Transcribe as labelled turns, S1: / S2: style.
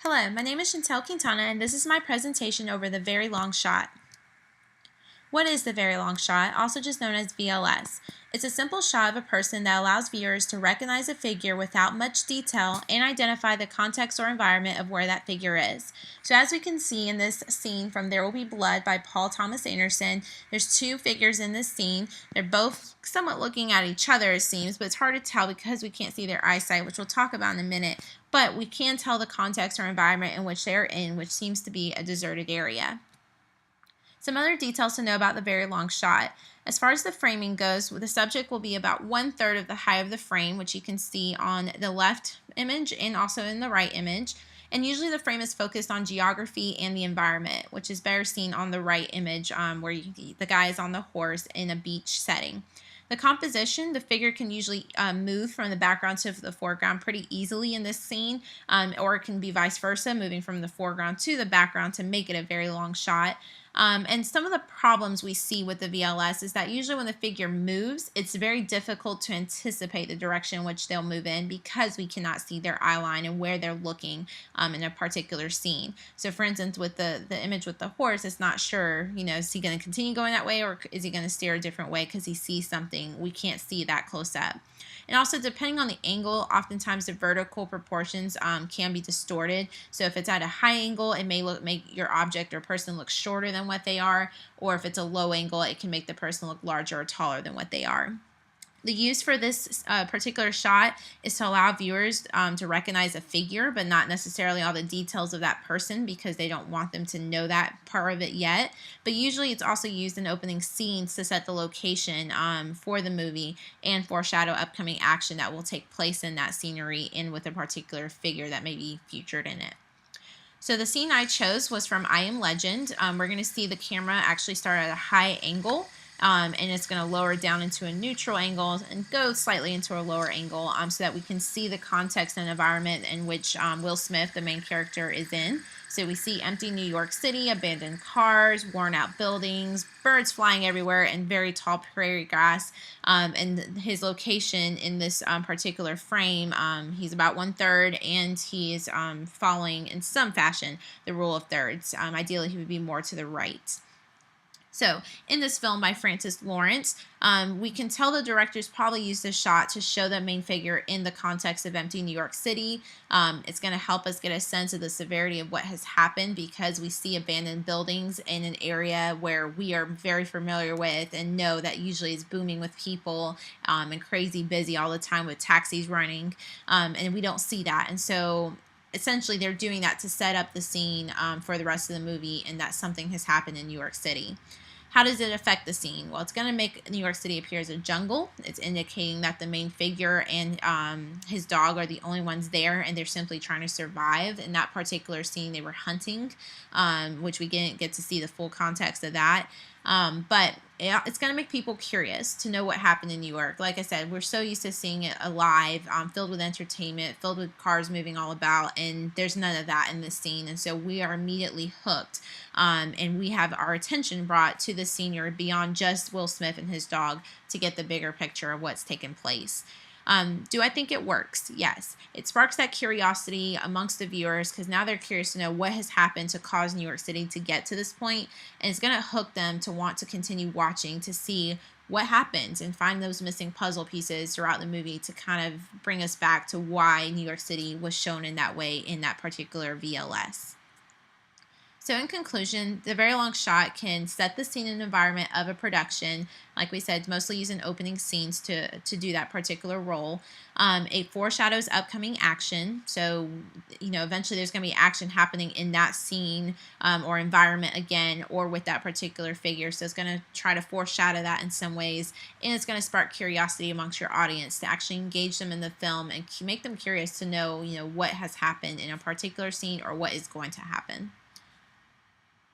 S1: Hello, my name is Chantelle Quintana, and this is my presentation over the very long shot. What is the very long shot, also just known as VLS? It's a simple shot of a person that allows viewers to recognize a figure without much detail and identify the context or environment of where that figure is. So as we can see in this scene from There Will Be Blood by Paul Thomas Anderson, there's two figures in this scene. They're both somewhat looking at each other, it seems, but it's hard to tell because we can't see their eyesight, which we'll talk about in a minute. But we can tell the context or environment in which they are in, which seems to be a deserted area. Some other details to know about the very long shot. As far as the framing goes, the subject will be about 1/3 of the height of the frame, which you can see on the left image and also in the right image. And usually the frame is focused on geography and the environment, which is better seen on the right image where the guy is on the horse in a beach setting. The composition, the figure can usually move from the background to the foreground pretty easily in this scene, or it can be vice versa, moving from the foreground to the background to make it a very long shot. And some of the problems we see with the VLS is that usually when the figure moves, it's very difficult to anticipate the direction in which they'll move in because we cannot see their eye line and where they're looking in a particular scene. So for instance, with the image with the horse, it's not sure, is he going to continue going that way or is he going to steer a different way because he sees something we can't see that close up. And also, depending on the angle, oftentimes the vertical proportions can be distorted. So if it's at a high angle, it may make your object or person look shorter than what they are, or if it's a low angle, it can make the person look larger or taller than what they are. The use for this particular shot is to allow viewers to recognize a figure, but not necessarily all the details of that person because they don't want them to know that part of it yet. But usually it's also used in opening scenes to set the location for the movie and foreshadow upcoming action that will take place in that scenery and with a particular figure that may be featured in it. So the scene I chose was from I Am Legend. We're going to see the camera actually start at a high angle. And it's going to lower down into a neutral angle and go slightly into a lower angle so that we can see the context and environment in which Will Smith, the main character, is in. So we see empty New York City, abandoned cars, worn out buildings, birds flying everywhere, and very tall prairie grass. And his location in this particular frame, he's about 1/3, and he is following in some fashion the rule of thirds. Ideally, he would be more to the right. So, in this film by Francis Lawrence, we can tell the directors probably used this shot to show the main figure in the context of empty New York City. It's going to help us get a sense of the severity of what has happened because we see abandoned buildings in an area where we are very familiar with and know that usually is booming with people and crazy busy all the time with taxis running, and we don't see that. And so essentially they're doing that to set up the scene for the rest of the movie and that something has happened in New York City. How does it affect the scene? Well, it's going to make New York City appear as a jungle. It's indicating that the main figure and his dog are the only ones there, and they're simply trying to survive. In that particular scene, they were hunting, which we didn't get to see the full context of that. But it's going to make people curious to know what happened in New York. Like I said, we're so used to seeing it alive, filled with entertainment, filled with cars moving all about, and there's none of that in this scene. And so we are immediately hooked, and we have our attention brought to the scenery beyond just Will Smith and his dog to get the bigger picture of what's taken place. Do I think it works? Yes. It sparks that curiosity amongst the viewers because now they're curious to know what has happened to cause New York City to get to this point, and it's going to hook them to want to continue watching to see what happens and find those missing puzzle pieces throughout the movie to kind of bring us back to why New York City was shown in that way in that particular VLS. So in conclusion, the very long shot can set the scene and environment of a production. Like we said, mostly using opening scenes to do that particular role. It foreshadows upcoming action. So, eventually there's going to be action happening in that scene or environment again or with that particular figure. So it's going to try to foreshadow that in some ways. And it's going to spark curiosity amongst your audience to actually engage them in the film and make them curious to know, what has happened in a particular scene or what is going to happen.